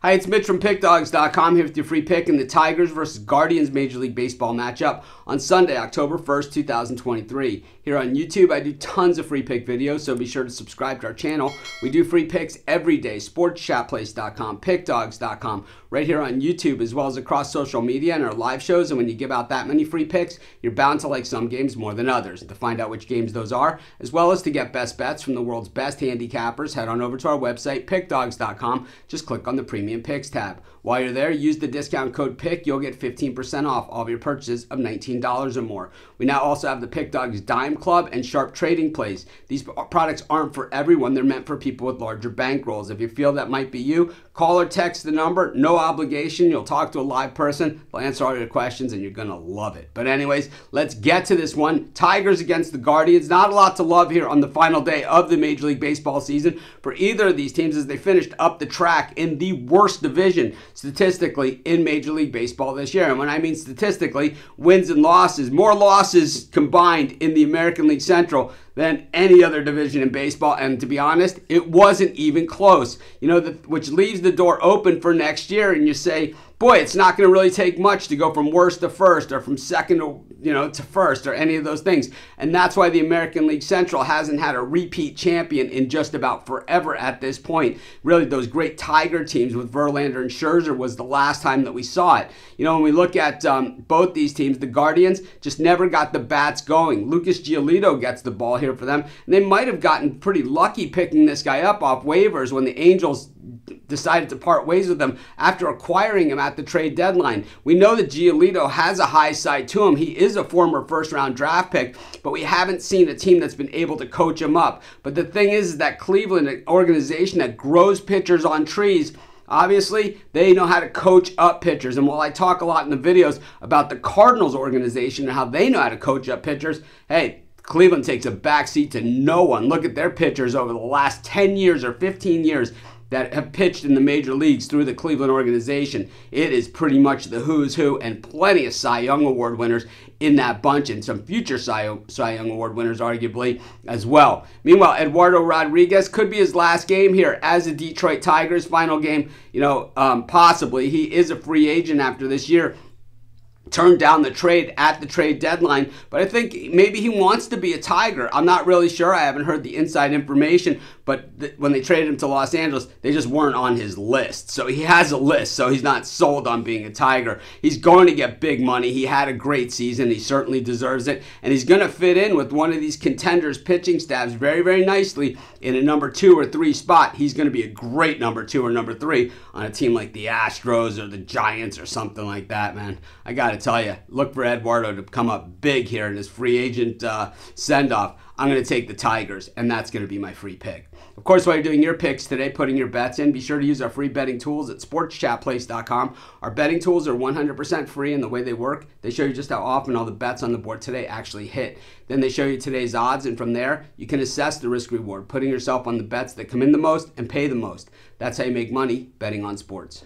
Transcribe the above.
Hi, it's Mitch from Pickdawgz.com here with your free pick in the Tigers versus Guardians Major League Baseball matchup on Sunday, October 1st, 2023. Here on YouTube, I do tons of free pick videos, so be sure to subscribe to our channel. We do free picks every day, sportschatplace.com, pickdawgz.com, right here on YouTube, as well as across social media and our live shows. And when you give out that many free picks, you're bound to like some games more than others. To find out which games those are, as well as to get best bets from the world's best handicappers, head on over to our website, pickdawgz.com. Just click on the Premium Picks tab. While you're there, use the discount code PICK. You'll get 15% off all of your purchases of $19 or more. We now also have the Pickdawgz Dime Club and Sharp Trading Plays. These products aren't for everyone. They're meant for people with larger bankrolls. If you feel that might be you, call or text the number. No obligation. You'll talk to a live person. They'll answer all your questions, and you're going to love it. But anyways, let's get to this one. Tigers against the Guardians. Not a lot to love here on the final day of the Major League Baseball season for either of these teams as they finished up the track in the worst division statistically in Major League Baseball this year. And when I mean statistically, wins and losses, more losses combined in the American League Central than any other division in baseball. And to be honest, it wasn't even close. You know, which leaves the door open for next year. And you say, boy, it's not going to really take much to go from worst to first or from second to first or any of those things. And that's why the American League Central hasn't had a repeat champion in just about forever at this point. Really, those great Tiger teams with Verlander and Scherzer was the last time that we saw it. You know, when we look at both these teams, the Guardians just never got the bats going. Lucas Giolito gets the ball here for them. And they might have gotten pretty lucky picking this guy up off waivers when the Angels decided to part ways with him after acquiring him at the trade deadline. We know that Giolito has a high side to him. He is a former first-round draft pick, but we haven't seen a team that's been able to coach him up. But the thing is that Cleveland, an organization that grows pitchers on trees, obviously, they know how to coach up pitchers. And while I talk a lot in the videos about the Cardinals organization and how they know how to coach up pitchers, hey, Cleveland takes a backseat to no one. Look at their pitchers over the last 10 years or 15 years that have pitched in the major leagues through the Cleveland organization. It is pretty much the who's who, and plenty of Cy Young Award winners in that bunch, and some future Cy Young Award winners arguably as well. Meanwhile, Eduardo Rodriguez could be his last game here as a Detroit Tigers. Final game, possibly. He is a free agent after this year. Turned down the trade at the trade deadline, but I think maybe he wants to be a Tiger. I'm not really sure. I haven't heard the inside information, but when they traded him to Los Angeles, they just weren't on his list. So he has a list, so he's not sold on being a Tiger. He's going to get big money. He had a great season. He certainly deserves it, and he's going to fit in with one of these contenders' pitching staffs very, very nicely in a number 2 or 3 spot. He's going to be a great number 2 or number 3 on a team like the Astros or the Giants or something like that, man. I got to tell you, look for Eduardo to come up big here in his free agent send-off. I'm going to take the Tigers, and that's going to be my free pick. Of course, while you're doing your picks today, putting your bets in, be sure to use our free betting tools at sportschatplace.com. Our betting tools are 100% free, and the way they work, they show you just how often all the bets on the board today actually hit. Then they show you today's odds, and from there, you can assess the risk-reward, putting yourself on the bets that come in the most and pay the most. That's how you make money betting on sports.